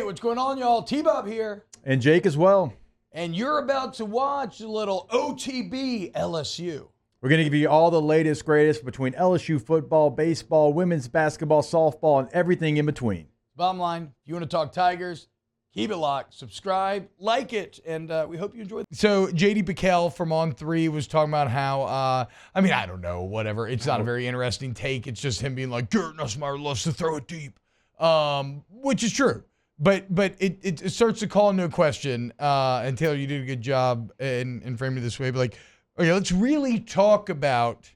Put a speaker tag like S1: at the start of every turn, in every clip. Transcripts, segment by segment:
S1: what's going on, y'all? T-Bob here.
S2: And Jake as well.
S1: And you're about to watch a little OTB LSU.
S2: We're going to give you all the latest, greatest between LSU football, baseball, women's basketball, softball, and everything in between.
S1: Bottom line, if you want to talk Tigers, keep it locked, subscribe, like it, and we hope you enjoy it. So J.D. Piquel from On 3 was talking about how, I don't know, whatever. It's not a very interesting take. It's just him being like, Garrett Nussmeier loves to throw it deep, which is true. But it starts to call into a question, and Taylor, you did a good job in framing it this way, but like, okay, let's really talk about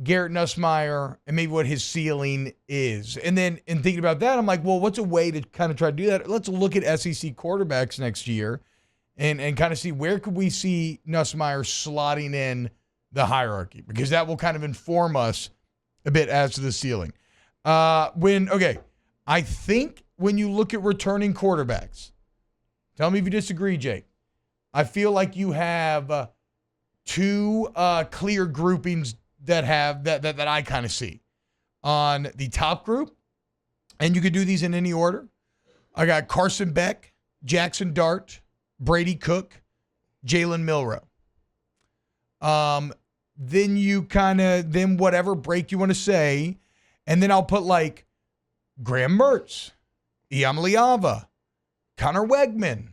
S1: Garrett Nussmeier and maybe what his ceiling is. And then in thinking about that, I'm like, well, what's a way to kind of try to do that? Let's look at SEC quarterbacks next year and kind of see where could we see Nussmeier slotting in the hierarchy, because that will kind of inform us a bit as to the ceiling. I think when you look at returning quarterbacks, tell me if you disagree, Jake. I feel like you have two clear groupings that I kind of see on the top group, and you could do these in any order. I got Carson Beck, Jackson Dart, Brady Cook, Jalen Milroe. Then you then whatever break you want to say, and then I'll put like Graham Mertz, Iamaliava, Connor Wegman,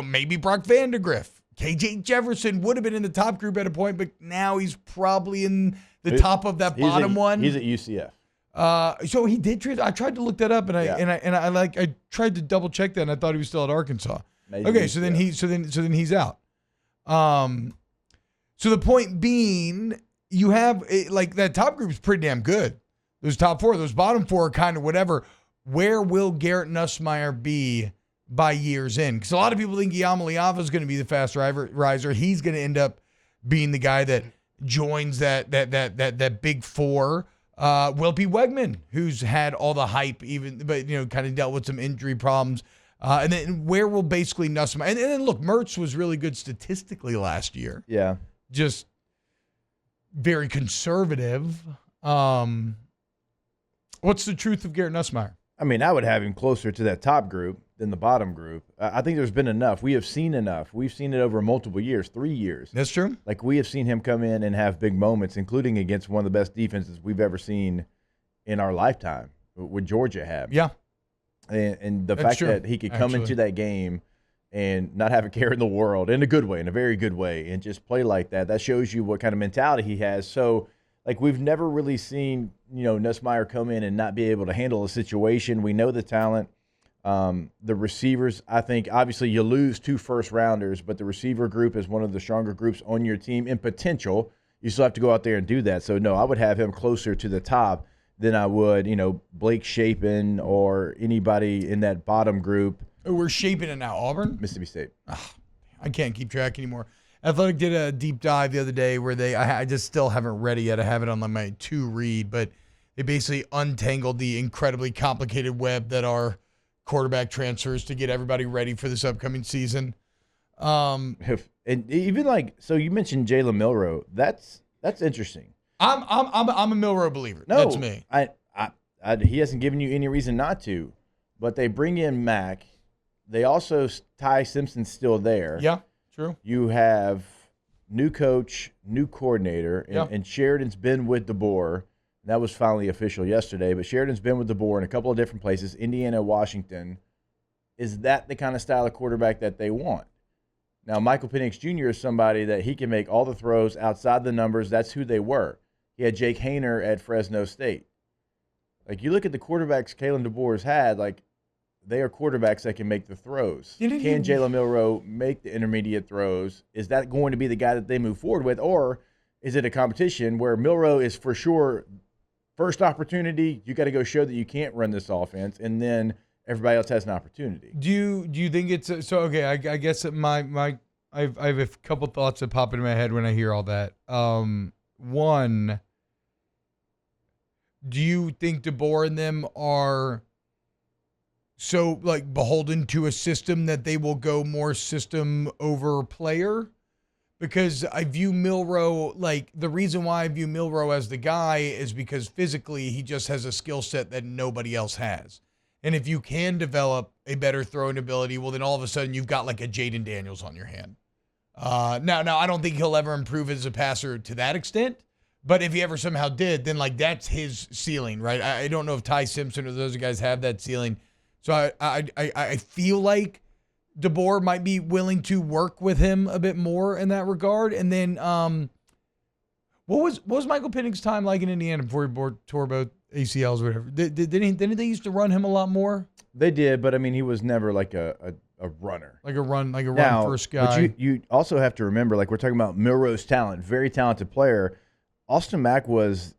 S1: maybe Brock Vandegrift. KJ Jefferson would have been in the top group at a point, but now he's probably in the top of that bottom one.
S2: He's at UCF.
S1: So he did trade. I tried to look that up, and I tried to double check that, and I thought he was still at Arkansas.
S2: Maybe
S1: okay, so then he's out. So the point being, you have like that top group is pretty damn good. Those top four, those bottom four are kind of whatever. Where will Garrett Nussmeier be by year's end? Because a lot of people think Iamaliava is going to be the fast riser. He's going to end up being the guy that joins that big four. Will be Wegman, who's had all the hype, but kind of dealt with some injury problems. And then where will basically Nussmeier? And then look, Mertz was really good statistically last year.
S2: Yeah,
S1: just very conservative. What's the truth of Garrett Nussmeier?
S2: I would have him closer to that top group than the bottom group. I think there's been enough. We have seen enough. We've seen it over multiple years, 3 years.
S1: That's true.
S2: Like, we have seen him come in and have big moments, including against one of the best defenses we've ever seen in our lifetime, what Georgia had.
S1: Yeah.
S2: And the fact that he could come into that game and not have a care in the world, in a good way, in a very good way, and just play like that, that shows you what kind of mentality he has. So, like, we've never really seen, Nussmeier come in and not be able to handle a situation. We know the talent. The receivers, I think, obviously you lose 2 first-rounders, but the receiver group is one of the stronger groups on your team in potential. You still have to go out there and do that. So, no, I would have him closer to the top than I would, Blake Shapen or anybody in that bottom group.
S1: We're shaping it now. Auburn?
S2: Mississippi State.
S1: I can't keep track anymore. Athletic did a deep dive the other day where I just still haven't read it yet. I have it on my to read, but they basically untangled the incredibly complicated web that are quarterback transfers to get everybody ready for this upcoming season.
S2: And even so you mentioned Jalen Milroe. That's interesting.
S1: I'm a Milroe believer.
S2: No,
S1: that's me.
S2: He hasn't given you any reason not to, but they bring in Mac. They also, Ty Simpson's still there.
S1: Yeah. True.
S2: You have new coach, new coordinator, and Sheridan's been with DeBoer. That was finally official yesterday, but Sheridan's been with DeBoer in a couple of different places, Indiana, Washington. Is that the kind of style of quarterback that they want? Now, Michael Penix Jr. is somebody that he can make all the throws outside the numbers. That's who they were. He had Jake Haener at Fresno State. Like, you look at the quarterbacks Kalen DeBoer's had, like, they are quarterbacks that can make the throws. Can Jalen Milroe make the intermediate throws? Is that going to be the guy that they move forward with? Or is it a competition where Milroe is for sure first opportunity, you got to go show that you can't run this offense, and then everybody else has an opportunity?
S1: Do you think it's so? Okay, I guess I have a couple thoughts that pop into my head when I hear all that. One, do you think DeBoer and them are so beholden to a system that they will go more system over player? Because I view Milroe, the reason why I view Milroe as the guy is because physically he just has a skill set that nobody else has. And if you can develop a better throwing ability, well, then all of a sudden you've got like a Jaden Daniels on your hand. Now, I don't think he'll ever improve as a passer to that extent, but if he ever somehow did, then like that's his ceiling, right? I don't know if Ty Simpson or those guys have that ceiling. So I feel like DeBoer might be willing to work with him a bit more in that regard. And then what was Michael Penix's time like in Indiana before he tore both ACLs or whatever? Didn't they used to run him a lot more?
S2: They did, but I mean, he was never like a runner.
S1: Like a run
S2: Now,
S1: first guy.
S2: But you also have to remember, like we're talking about Milroe's talent, very talented player. Austin Mack was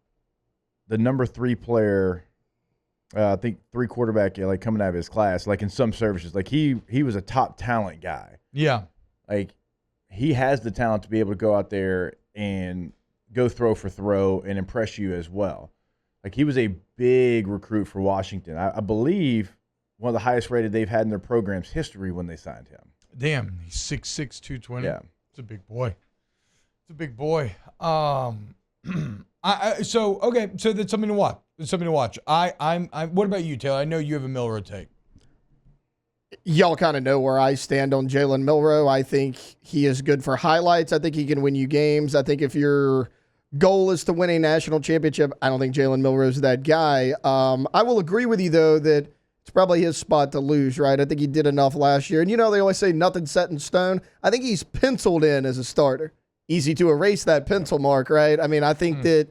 S2: the number 3 player, I think 3 quarterback, like coming out of his class, like in some services. Like he was a top talent guy.
S1: Yeah.
S2: Like he has the talent to be able to go out there and go throw for throw and impress you as well. Like he was a big recruit for Washington. I believe one of the highest rated they've had in their program's history when they signed him.
S1: Damn, he's 6'6", 220.
S2: Yeah.
S1: It's a big boy. So that's something to watch. What about you, Taylor? I know you have a Milroe take.
S3: Y'all kind of know where I stand on Jalen Milroe. I think he is good for highlights. I think he can win you games. I think if your goal is to win a national championship, I don't think Jalen Milroe is that guy. I will agree with you, though, that it's probably his spot to lose, right? I think he did enough last year. And, they always say nothing's set in stone. I think he's penciled in as a starter. Easy to erase that pencil mark, right? I mean, I think that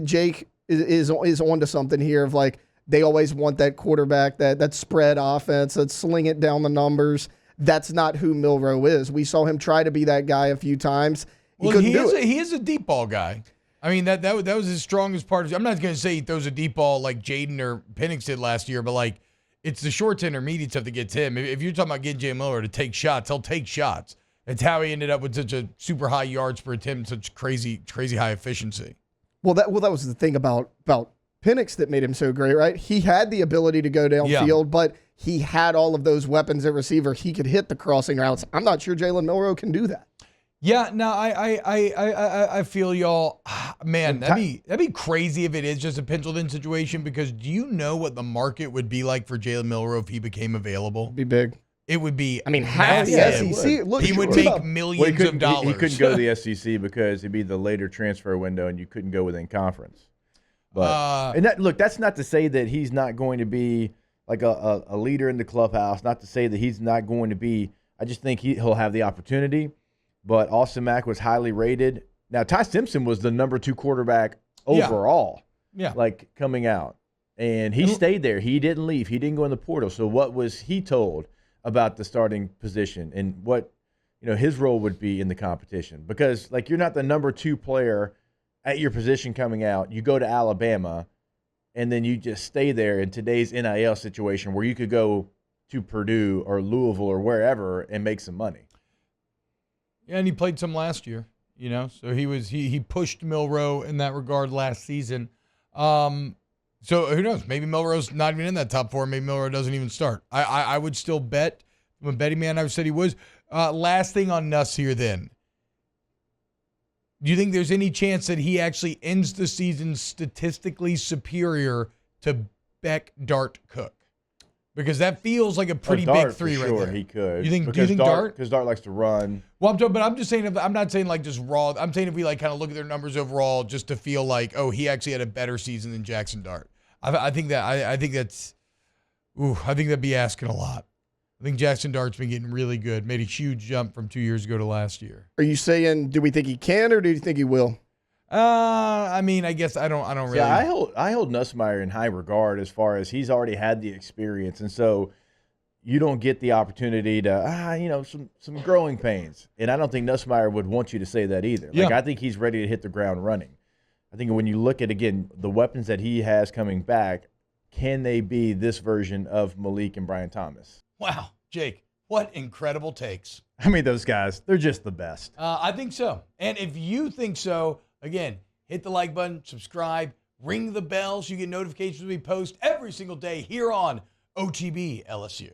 S3: Jake is onto something here of like they always want that quarterback, that spread offense, that sling it down the numbers. That's not who Milroe is. We saw him try to be that guy a few times. He
S1: is a deep ball guy. I mean, that was his strongest part. I'm not going to say he throws a deep ball like Jaden or Penix did last year, but like it's the short to intermediate stuff that gets him. If you're talking about getting Jalen Milroe to take shots, he'll take shots. It's how he ended up with such a super high yards per attempt, such crazy high efficiency.
S3: Well, that was the thing about Penix that made him so great, right? He had the ability to go downfield, but he had all of those weapons at receiver. He could hit the crossing routes. I'm not sure Jalen Milroe can do that.
S1: Yeah, no, I feel y'all. Man, that'd be crazy if it is just a penciled in situation. Because do you know what the market would be like for Jalen Milroe if he became available?
S3: It'd be big.
S1: It would be.
S3: I mean, half the SEC.
S1: Look, he would make millions of dollars.
S2: He couldn't go to the SEC because it'd be the later transfer window, and you couldn't go within conference. But that's not to say that he's not going to be like a leader in the clubhouse. Not to say that he's not going to be. I just think he'll have the opportunity. But Austin Mack was highly rated. Now, Ty Simpson was the number 2 quarterback overall. Yeah. Like coming out, and he stayed there. He didn't leave. He didn't go in the portal. So what was he told about the starting position and what his role would be in the competition? Because like you're not the number 2 player at your position coming out. You go to Alabama, and then you just stay there in today's NIL situation where you could go to Purdue or Louisville or wherever and make some money.
S1: Yeah, and he played some last year, so he pushed Milroe in that regard last season. So who knows? Maybe Milroe's not even in that top 4. Maybe Milroe doesn't even start. I would still bet. I'm a betting man. I said he was. Last thing on Nuss here then. Do you think there's any chance that he actually ends the season statistically superior to Beck, Dart, Cook? Because that feels like a pretty big 3 right there.
S2: He could.
S1: Do you think Dart?
S2: Because Dart likes to run.
S1: Well, I'm just saying. I'm not saying like just raw. I'm saying if we like kind of look at their numbers overall, just to feel like, oh, he actually had a better season than Jackson Dart. I think that'd be asking a lot. I think Jackson Dart's been getting really good. Made a huge jump from 2 years ago to last year.
S3: Are you saying, do we think he can, or do you think he will?
S1: I mean, I guess I don't really.
S2: Yeah, I hold Nussmeier in high regard as far as he's already had the experience, and so you don't get the opportunity to some growing pains. And I don't think Nussmeier would want you to say that either. Like I think he's ready to hit the ground running. I think when you look at again the weapons that he has coming back, can they be this version of Malik and Brian Thomas?
S1: Wow, Jake, what incredible takes.
S2: I mean, those guys, they're just the best.
S1: I think so. And if you think so, again, hit the like button, subscribe, ring the bell so you get notifications when we post every single day here on OTB LSU.